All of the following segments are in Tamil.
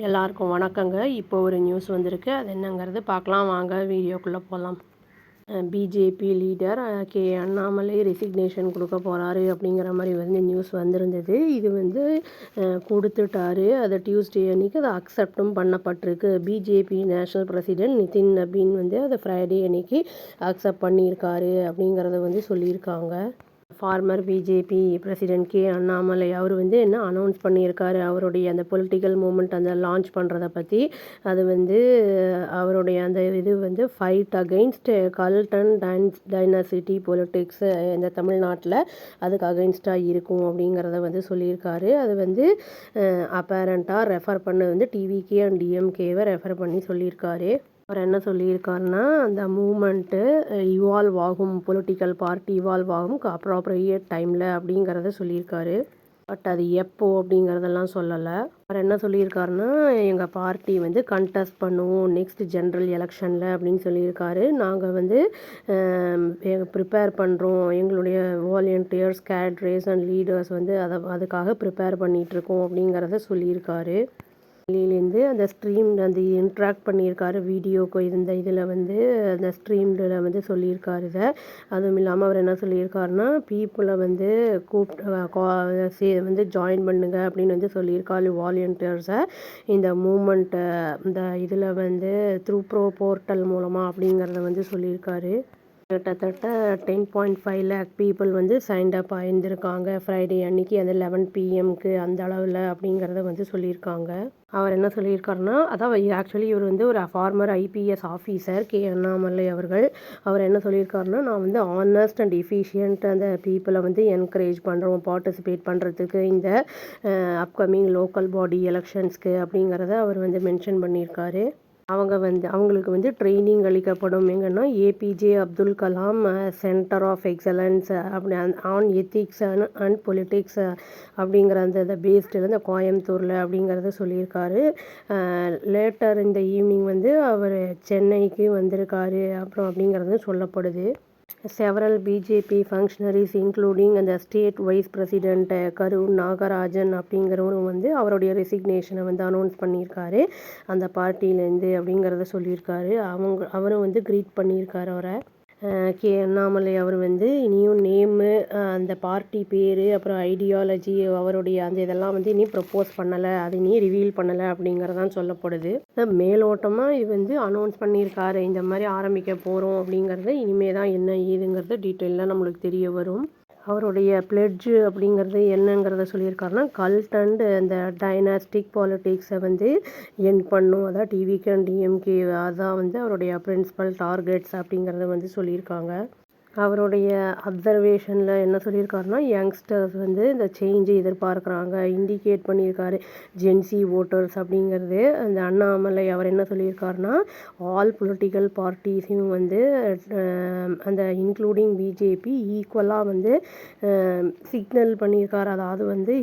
எல்லாருக்கும் வணக்கங்க. இப்போ ஒரு நியூஸ் வந்திருக்கு. அது என்னங்கிறது பார்க்கலாம் வாங்க வீடியோக்குள்ளே போகலாம். BJP leader K Annamalai resignation கொடுக்க போகிறாரு அப்படிங்கிற மாதிரி வந்து நியூஸ் வந்திருந்தது. இது வந்து கொடுத்துட்டாரு. அதை டியூஸ்டே அன்றைக்கி அதை அக்செப்டும் பண்ணப்பட்டிருக்கு. BJP national president Nitin Nabin வந்து அதை ஃப்ரைடே அன்றைக்கி அக்செப்ட் பண்ணியிருக்காரு அப்படிங்கிறத வந்து சொல்லியிருக்காங்க. Former BJP president K Annamalai அவர் வந்து என்ன அனௌன்ஸ் பண்ணியிருக்காரு, அவருடைய அந்த பொலிட்டிக்கல் மூமெண்ட் அந்த லான்ச் பண்ணுறதை பற்றி. அது வந்து அவருடைய அந்த இது வந்து fight against cult and dynasty politics இந்த தமிழ்நாட்டில் அதுக்கு அகெயின்ஸ்டாக இருக்கும் அப்படிங்கிறத வந்து சொல்லியிருக்காரு. அது வந்து அப்பேரண்ட்டாக ரெஃபர் பண்ண வந்து டிவிகே அண்ட் டிஎம்கேவை ரெஃபர் பண்ணி சொல்லியிருக்காரு. அவர் என்ன சொல்லியிருக்காருன்னா, அந்த மூமெண்ட்டு இவால்வ் ஆகும், பொலிட்டிக்கல் பார்ட்டி இவால்வ் ஆகும் அப்ராப்ரியேட் டைமில் அப்படிங்கிறத சொல்லியிருக்காரு. பட் அது எப்போ அப்படிங்கிறதெல்லாம் சொல்லலை. அவர் என்ன சொல்லியிருக்காருன்னா, எங்கள் பார்ட்டி வந்து கண்டெஸ்ட் பண்ணுவோம் நெக்ஸ்ட் ஜென்ரல் எலெக்ஷனில் அப்படின்னு சொல்லியிருக்காரு. நாங்கள் வந்து ப்ரிப்பேர் பண்ணுறோம், எங்களுடைய வாலண்டியர்ஸ் கேட்ரேஸ் அண்ட் லீடர்ஸ் வந்து அதுக்காக ப்ரிப்பேர் பண்ணிகிட்ருக்கோம் அப்படிங்கிறத சொல்லியிருக்காரு. டெல்லியிலேருந்து அந்த ஸ்ட்ரீம் அந்த இன்ட்ராக்ட் பண்ணியிருக்காரு வீடியோக்கு இந்த இதில் வந்து அந்த ஸ்ட்ரீமில் வந்து சொல்லியிருக்காரு இதை. அதுவும் இல்லாமல் அவர் என்ன சொல்லியிருக்காருன்னா, பீப்புளை வந்து கூப்பிட்டு வந்து ஜாயின் பண்ணுங்க அப்படின்னு வந்து சொல்லியிருக்காரு வாலண்டியர்ஸை இந்த மூமெண்ட்டை இந்த இதில் வந்து த்ரூ போர்ட்டல் மூலமாக அப்படிங்கிறத வந்து சொல்லியிருக்காரு. கிட்டத்தட்ட 10.5 lakh பீப்புள் வந்து சைன்ட் அப் ஆயிருந்திருக்காங்க ஃப்ரைடே அன்னைக்கு அந்த 11 PM அந்த அளவில் அப்படிங்கிறத வந்து சொல்லியிருக்காங்க. அவர் என்ன சொல்லியிருக்காருன்னா, அதான் ஆக்சுவலி இவர் வந்து ஒரு former IPS officer K Annamalai அவர்கள். அவர் என்ன சொல்லியிருக்காருன்னா, நான் வந்து ஆனஸ்ட் அண்ட் எஃபிஷியன்ட் அந்த பீப்புளை வந்து என்கரேஜ் பண்ணுறோம் பார்ட்டிசிபேட் பண்ணுறதுக்கு இந்த அப்கமிங் லோக்கல் பாடி எலெக்ஷன்ஸ்க்கு அப்படிங்கிறத அவர் வந்து மென்ஷன் பண்ணியிருக்காரு. அவங்களுக்கு வந்து ட்ரைனிங் அளிக்கப்படும் எங்கன்னா APJ Abdul Kalam centre of excellence அப்படி ஆன் எத்திக்ஸ் அண்ட் பொலிட்டிக்ஸ் அப்படிங்கிற அந்த பேஸ்டில் இந்த கோயம்புத்தூரில் அப்படிங்கிறத சொல்லியிருக்காரு. லேட்டர் இந்த ஈவினிங் வந்து அவர் சென்னைக்கு வந்திருக்காரு அப்புறம் அப்படிங்கிறது சொல்லப்படுது. Several BJP functionaries including அந்த state vice president Karur Nagarajan அப்படிங்கிறவரும் வந்து அவருடைய ரெசிக்னேஷனை வந்து அனௌன்ஸ் பண்ணியிருக்காரு அந்த பார்ட்டியிலேருந்து அப்படிங்கிறத சொல்லியிருக்காரு. அவரும் வந்து க்ரீட் பண்ணியிருக்காரு அவரை. கே அண்ணாமலை அவர் வந்து இனியும் நேமு அந்த பார்ட்டி பேர் அப்புறம் ஐடியாலஜி அவருடைய அந்த இதெல்லாம் வந்து இனி ப்ரப்போஸ் பண்ணலை, அது இனி ரிவீல் பண்ணலை அப்படிங்கிறதான் சொல்லப்படுது. மேலோட்டமாக இது வந்து அனௌன்ஸ் பண்ணியிருக்காரு இந்த மாதிரி ஆரம்பிக்க போகிறோம் அப்படிங்கிறது. இனிமே தான் என்ன ஏதுங்கிறது டீட்டெயிலாக நம்மளுக்கு தெரிய வரும். அவருடைய பிளெட்ஜு அப்படிங்கிறது என்னங்கிறத சொல்லியிருக்காருன்னா, கல்ட் அண்ட் அந்த டைனாஸ்டிக் பாலிட்டிக்ஸை வந்து எண்ட் பண்ணும், அதான் டிவிகே அண்ட் டிஎம்கே அதான் வந்து அவருடைய பிரின்சிபல் டார்கெட்ஸ் அப்படிங்கிறத வந்து சொல்லியிருக்காங்க. அவருடைய அப்சர்வேஷனில் என்ன சொல்லியிருக்காருன்னா, யங்ஸ்டர்ஸ் வந்து இந்த சேஞ்சை எதிர்பார்க்குறாங்க இண்டிகேட் பண்ணியிருக்காரு ஜென்சி ஓட்டர்ஸ் அப்படிங்கிறது. அந்த அண்ணாமலை அவர் என்ன சொல்லியிருக்காருன்னா, ஆல் பொலிட்டிக்கல் பார்ட்டிஸையும் வந்து அந்த இன்க்ளூடிங் பிஜேபி ஈக்குவலாக வந்து சிக்னல் பண்ணியிருக்காரு. அதாவது வந்து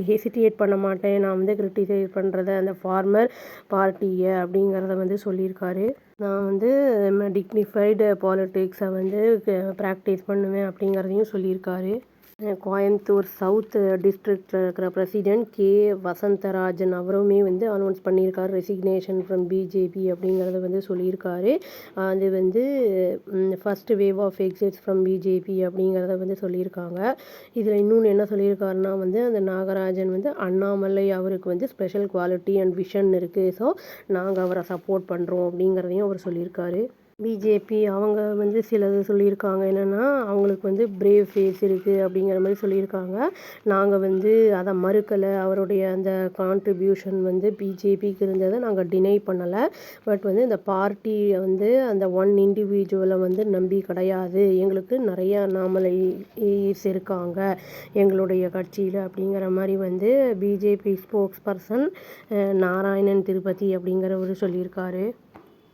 ஹெசிடேட் பண்ண மாட்டேன், நான் வந்து கிரிட்டிசைஸ் பண்ணுறத அந்த ஃபார்மர் பார்ட்டியை அப்படிங்கிறத வந்து சொல்லியிருக்காரு. நான் வந்து டிக்னிஃபைடு பாலிட்டிக்ஸை வந்து ப்ராக்டிஸ் பண்ணுவேன் அப்படிங்கிறதையும் சொல்லியிருக்காரு. கோயம்புத்தூர் சவுத் டிஸ்ட்ரிக்டில் இருக்கிற பிரசிடென்ட் கே வசந்தராஜன் அவருமே வந்து அனௌன்ஸ் பண்ணியிருக்காரு ரெசிக்னேஷன் ஃப்ரம் பிஜேபி அப்படிங்கிறத வந்து சொல்லியிருக்காரு. அது வந்து first wave of exits from BJP அப்படிங்கிறத வந்து சொல்லியிருக்காங்க. இதில் இன்னொன்று என்ன சொல்லியிருக்காருன்னா வந்து அந்த நாகராஜன் வந்து அண்ணாமலை அவருக்கு வந்து ஸ்பெஷல் குவாலிட்டி அண்ட் விஷன் இருக்குது, ஸோ நாங்கள் அவரை சப்போர்ட் பண்ணுறோம் அப்படிங்கிறதையும் அவர் சொல்லியிருக்காரு. பிஜேபி அவங்க வந்து சிலது சொல்லியிருக்காங்க என்னென்னா, அவங்களுக்கு வந்து பிரேவ் ஃபேஸ் இருக்குது அப்படிங்கிற மாதிரி சொல்லியிருக்காங்க. நாங்கள் வந்து அதை மறுக்கலை, அவருடைய அந்த கான்ட்ரிபியூஷன் வந்து பிஜேபிக்கு இருந்ததை நாங்கள் டினை பண்ணலை. பட் வந்து இந்த பார்ட்டியை வந்து அந்த ஒன் இண்டிவிஜுவலை வந்து நம்பி கிடையாது, எங்களுக்கு நிறைய அண்ணாமலைஸ் இருக்காங்க எங்களுடைய கட்சியில் அப்படிங்கிற மாதிரி வந்து BJP spokes person Narayanan Tirupati அப்படிங்கிறவர் சொல்லியிருக்காரு.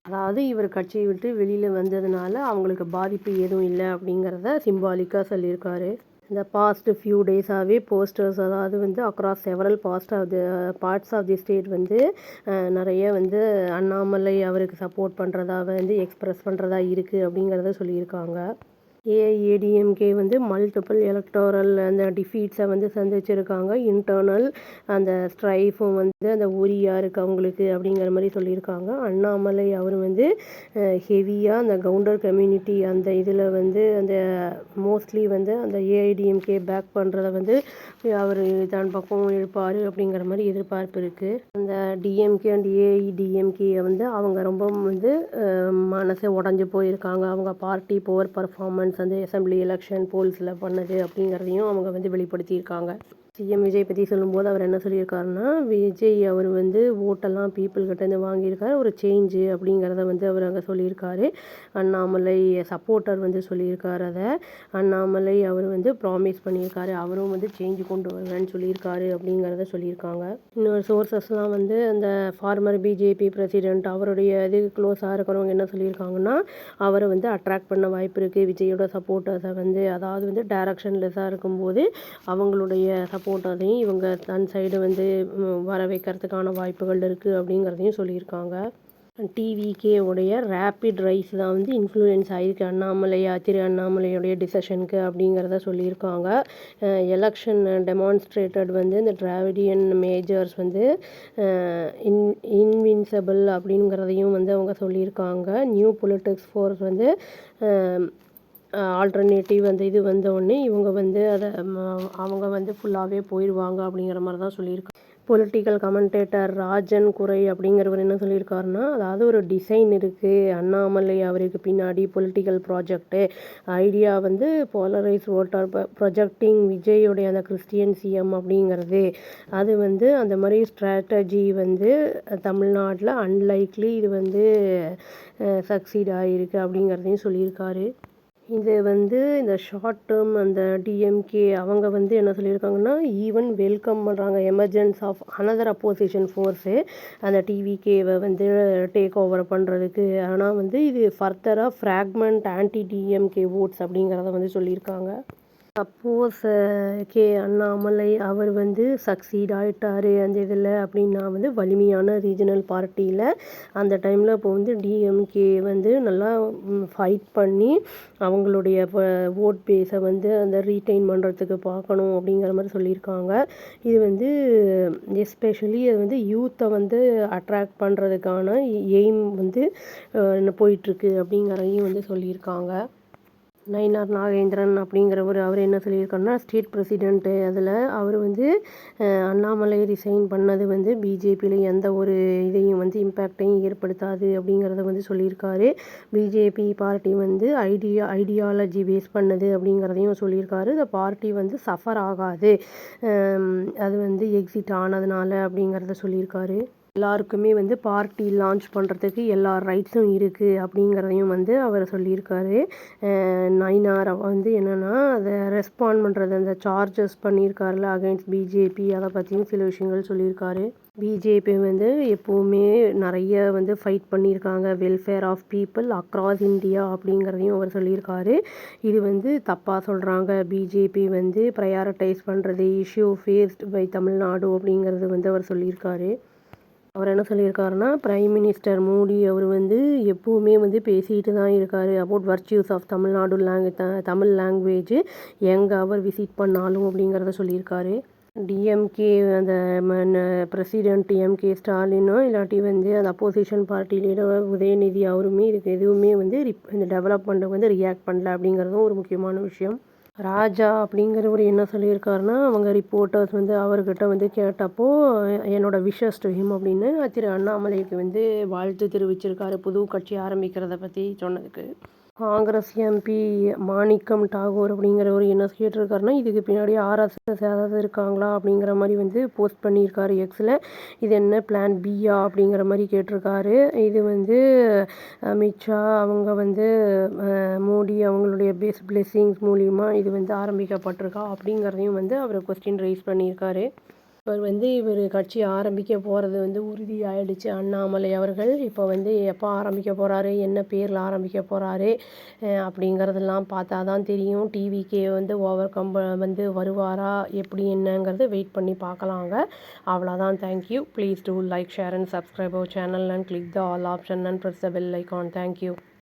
அதாவது இவர் கட்சியை விட்டு வெளியில் வந்ததுனால அவங்களுக்கு பாதிப்பு எதுவும் இல்லை அப்படிங்கிறத சிம்பாலிக்காக சொல்லியிருக்காரு. இந்த பாஸ்ட் ஃபியூ டேஸாகவே போஸ்டர்ஸ் அதாவது வந்து across several parts of the state வந்து நிறைய வந்து அண்ணாமலை அவருக்கு சப்போர்ட் பண்ணுறதா வந்து எக்ஸ்ப்ரெஸ் பண்ணுறதா இருக்குது அப்படிங்கிறத சொல்லியிருக்காங்க. ஏஐஏடிஎம்கே வந்து மல்டிபிள் எலக்டோரல் அந்த டிஃபீட்ஸை வந்து சந்திச்சிருக்காங்க. இன்டர்னல் அந்த ஸ்ட்ரைஃபும் வந்து அந்த உரியா இருக்குது அவங்களுக்கு அப்படிங்கிற மாதிரி சொல்லியிருக்காங்க. அண்ணாமலை அவர் வந்து ஹெவியாக அந்த கவுண்டர் கம்யூனிட்டி அந்த இதில் வந்து அந்த மோஸ்ட்லி வந்து அந்த ஏஐடிஎம்கே பேக் பண்ணுறத வந்து அவர் தான் பக்கம் இழுப்பார் அப்படிங்கிற மாதிரி எதிர்பார்ப்பு இருக்குது. அந்த டிஎம்கே அண்ட் ஏஐடிஎம்கே வந்து அவங்க ரொம்ப வந்து மனசை உடஞ்சி போயிருக்காங்க. அவங்க பார்ட்டி புவர் பர்ஃபார்மன்ஸ் அந்த அசம்பிளி எலெக்ஷன் போல்ஸில் பண்ணது அப்படிங்கிறதையும் அவங்க வந்து வெளிப்படுத்தியிருக்காங்க. சிஎம் விஜய் பற்றி சொல்லும்போது அவர் என்ன சொல்லியிருக்காருன்னா, விஜய் அவர் வந்து ஓட்டெல்லாம் பீப்புள்கிட்டேருந்து வாங்கியிருக்காரு, ஒரு சேஞ்சு அப்படிங்கிறத வந்து அவர் அங்கே சொல்லியிருக்காரு. அண்ணாமலை சப்போர்ட்டர் வந்து சொல்லியிருக்காரு. அதை அண்ணாமலை அவர் வந்து ப்ராமிஸ் பண்ணியிருக்காரு, அவரும் வந்து சேஞ்சு கொண்டு வருவேன்னு சொல்லியிருக்காரு அப்படிங்கிறத சொல்லியிருக்காங்க. இன்னொரு சோர்சஸ்லாம் வந்து அந்த ஃபார்மர் பிஜேபி பிரசிடெண்ட் அவருடைய இது க்ளோஸாக இருக்கிறவங்க என்ன சொல்லியிருக்காங்கன்னா, அவரை வந்து அட்ராக்ட் பண்ண வாய்ப்பு இருக்குது. விஜயோட சப்போர்ட்டர்ஸை வந்து அதாவது வந்து டைரக்ஷன்லெஸ்ஸாக இருக்கும்போது அவங்களுடைய சப்போர்ட்டரையும் இவங்க தன் சைடு வந்து வர வைக்கிறதுக்கான வாய்ப்புகள் இருக்குது அப்படிங்கிறதையும் சொல்லியிருக்காங்க. டிவிகே உடைய ரேப்பிட் ரைஸ் தான் வந்து இன்ஃப்ளூயன்ஸ் ஆகிருக்கு திரு அண்ணாமலையுடைய டிசிஷனுக்கு அப்படிங்கிறத சொல்லியிருக்காங்க. எலெக்ஷன் டெமான்ஸ்ட்ரேட்டட் வந்து இந்த டிராவிடியன் மேஜர்ஸ் வந்து இன்வின்சிபிள் அப்படிங்கிறதையும் வந்து அவங்க சொல்லியிருக்காங்க. நியூ பொலிட்டிக்ஸ் ஃபோர்ஸ் வந்து ஆல்டர்னேட்டிவ் அந்த இது வந்தோடனே இவங்க வந்து அதை அவங்க வந்து ஃபுல்லாகவே போயிடுவாங்க அப்படிங்கிற மாதிரி தான் சொல்லியிருக்காங்க. பொலிட்டிக்கல் கமெண்டேட்டர் ராஜன் குரை அப்படிங்கிறவர் என்ன சொல்லியிருக்காருன்னா, அதாவது ஒரு டிசைன் இருக்குது அண்ணாமலை அவருக்கு பின்னாடி பொலிட்டிக்கல் ப்ராஜெக்டு ஐடியா வந்து போலரைஸ் ஓட்டர் ப்ரொஜெக்டிங் விஜயோடைய அந்த கிறிஸ்டியன் சிஎம் அப்படிங்கிறது அது வந்து அந்த மாதிரி ஸ்ட்ராட்டஜி வந்து தமிழ்நாட்டில் அன்லைக்லி இது வந்து சக்சீட் ஆகிருக்கு அப்படிங்கிறதையும் சொல்லியிருக்காரு. இது வந்து இந்த ஷார்ட் டேர்ம் அந்த டிஎம்கே அவங்க வந்து என்ன சொல்லியிருக்காங்கன்னா, ஈவன் வெல்கம் பண்ணுறாங்க emergence of another opposition force அந்த டிவிகேவை வந்து டேக் ஓவர் பண்ணுறதுக்கு. ஆனால் வந்து இது ஃபர்தராக ஃப்ராக்மெண்ட் ஆன்டி டிஎம்கே ஓட்ஸ் அப்படிங்கிறத வந்து சொல்லியிருக்காங்க. சப்போஸ் அண்ணாமலை அவர் வந்து சக்சீட் ஆகிட்டார் அந்த இதில் அப்படின்னா வந்து வலிமையான ரீஜனல் பார்ட்டியில் அந்த டைமில் இப்போ வந்து டிஎம்கே வந்து நல்லா ஃபைட் பண்ணி அவங்களுடைய ஓட் பேஸை வந்து அந்த ரீட்டைன் பண்ணுறதுக்கு பார்க்கணும் அப்படிங்கிற மாதிரி சொல்லியிருக்காங்க. இது வந்து எஸ்பெஷலி அது வந்து யூத்தை வந்து அட்ராக்ட் பண்ணுறதுக்கான எய்ம் வந்து போயிட்டுருக்கு அப்படிங்கிறதையும் வந்து சொல்லியிருக்காங்க. நயினார் நாகேந்திரன் அப்படிங்கிறவர் அவர் என்ன சொல்லியிருக்காருன்னா, ஸ்டேட் பிரசிடெண்ட்டு அதில் அவர் வந்து அண்ணாமலை ரிசைன் பண்ணது வந்து பிஜேபியில் எந்த ஒரு இதையும் வந்து இம்பேக்டையும் ஏற்படுத்தாது அப்படிங்கிறத வந்து சொல்லியிருக்காரு. பிஜேபி பார்ட்டி வந்து ஐடியாலஜி பேஸ் பண்ணது அப்படிங்கிறதையும் சொல்லியிருக்காரு. இந்த பார்ட்டி வந்து சஃபர் ஆகாது அது வந்து எக்ஸிட் ஆனதுனால அப்படிங்கிறத சொல்லியிருக்காரு. எல்லாருக்குமே வந்து பார்ட்டி லான்ச் பண்ணுறதுக்கு எல்லா ரைட்ஸும் இருக்குது அப்படிங்கிறதையும் வந்து அவர் சொல்லியிருக்காரு. நயினார் வந்து என்னென்னா அதை ரெஸ்பாண்ட் பண்ணுறது அந்த சார்ஜஸ் பண்ணியிருக்காருல அகைன்ஸ்ட் பிஜேபி அதை பற்றியும் சில விஷயங்கள் சொல்லியிருக்காரு. பிஜேபி வந்து எப்போவுமே நிறைய வந்து ஃபைட் பண்ணியிருக்காங்க welfare of people across India அப்படிங்கிறதையும் அவர் சொல்லியிருக்காரு. இது வந்து தப்பாக சொல்கிறாங்க, பிஜேபி வந்து ப்ரையாரிட்டைஸ் பண்ணுறது இஷ்யூ ஃபேஸ்ட் பை தமிழ்நாடு அப்படிங்கிறது வந்து அவர் சொல்லியிருக்காரு. அவர் என்ன சொல்லியிருக்காருன்னா, பிரைம் மினிஸ்டர் மோடி அவர் வந்து எப்போவுமே வந்து பேசிகிட்டு தான் இருக்கார் about virtues of Tamil Nadu Tamil language எங்கே அவர் விசிட் பண்ணாலும் அப்படிங்கிறத சொல்லியிருக்காரு. டிஎம்கே அந்த பிரசிடெண்ட் எம்கே ஸ்டாலினோ இல்லாட்டி வந்து அந்த அப்போசிஷன் பார்ட்டி லீடர் உதயநிதி அவருமே இதுக்கு எதுவுமே வந்து இந்த டெவலப்மெண்ட்டுக்கு வந்து ரியாக்ட் பண்ணல அப்படிங்கிறதும் ஒரு முக்கியமான விஷயம். ராஜா அப்படிங்கிறவர் என்ன சொல்லியிருக்காருன்னா, அவங்க ரிப்போர்ட்டர்ஸ் வந்து அவர்கிட்ட வந்து கேட்டப்போ என்னோடய விஷஸ் டு ஹிம் அப்படின்னு திரு அண்ணாமலைக்கு வந்து வாழ்த்து தெரிவிச்சிருக்காரு புது கட்சி ஆரம்பிக்கிறத பற்றி சொன்னதுக்கு. காங்கிரஸ் எம்பி மாணிக்கம் டாகூர் அப்படிங்கிறவர் என்ன கேட்டிருக்காருன்னா, இதுக்கு பின்னாடி ஆர்எஸ்எஸ் ஏதாவது இருக்காங்களா அப்படிங்கிற மாதிரி வந்து போஸ்ட் பண்ணியிருக்காரு எக்ஸில். இது என்ன பிளான் பியா அப்படிங்கிற மாதிரி கேட்டிருக்காரு. இது வந்து அமித்ஷா அவங்க வந்து மோடி அவங்களுடைய பிளெஸ்ஸிங்ஸ் மூலிமா இது வந்து ஆரம்பிக்கப்பட்டிருக்கா அப்படிங்கிறதையும் வந்து அவர் கொஸ்டின் ரைஸ் பண்ணியிருக்காரு. இவர் கட்சி ஆரம்பிக்க போகிறது வந்து உறுதி ஆயிடுச்சு அண்ணாமலை அவர்கள். இப்போ வந்து எப்போ ஆரம்பிக்க போகிறாரு, என்ன பேரில் ஆரம்பிக்க போகிறாரு அப்படிங்கிறதெல்லாம் பார்த்தா தான் தெரியும். டிவிகே வந்து ஓவர் கம் வந்து வருவாரா எப்படி என்னங்கிறது வெயிட் பண்ணி பார்க்கலாங்க. அவ்வளோதான். Thank you. Please do like, share and subscribe our channel and click the all option and press the bell icon. Thank you.